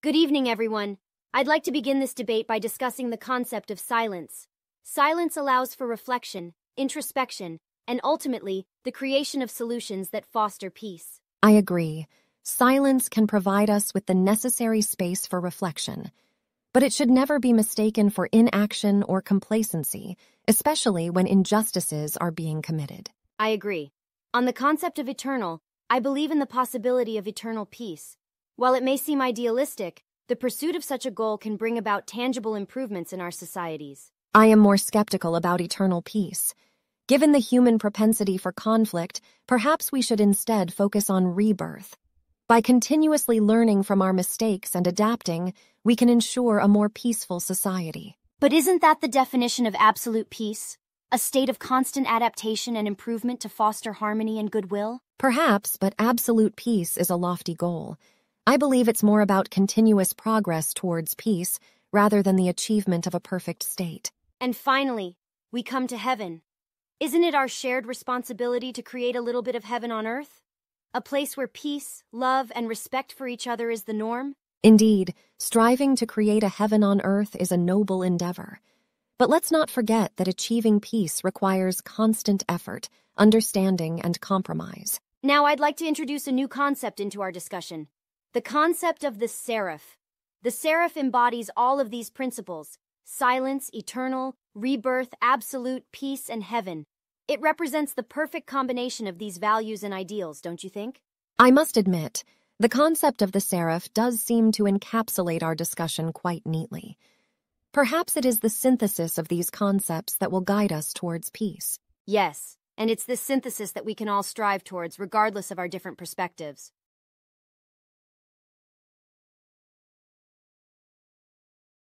Good evening, everyone. I'd like to begin this debate by discussing the concept of silence. Silence allows for reflection, introspection, and ultimately, the creation of solutions that foster peace. I agree. Silence can provide us with the necessary space for reflection. But it should never be mistaken for inaction or complacency, especially when injustices are being committed. I agree. On the concept of eternal, I believe in the possibility of eternal peace. While it may seem idealistic, the pursuit of such a goal can bring about tangible improvements in our societies. I am more skeptical about eternal peace. Given the human propensity for conflict, perhaps we should instead focus on rebirth. By continuously learning from our mistakes and adapting, we can ensure a more peaceful society. But isn't that the definition of absolute peace? A state of constant adaptation and improvement to foster harmony and goodwill? Perhaps, but absolute peace is a lofty goal. I believe it's more about continuous progress towards peace rather than the achievement of a perfect state. And finally, we come to heaven. Isn't it our shared responsibility to create a little bit of heaven on earth? A place where peace, love, and respect for each other is the norm? Indeed, striving to create a heaven on earth is a noble endeavor. But let's not forget that achieving peace requires constant effort, understanding, and compromise. Now I'd like to introduce a new concept into our discussion. The concept of the S.E.R.A.P.H. The S.E.R.A.P.H. embodies all of these principles: silence, eternal, rebirth, absolute, peace, and heaven. It represents the perfect combination of these values and ideals, don't you think? I must admit, the concept of the S.E.R.A.P.H. does seem to encapsulate our discussion quite neatly. Perhaps it is the synthesis of these concepts that will guide us towards peace. Yes, and it's this synthesis that we can all strive towards regardless of our different perspectives.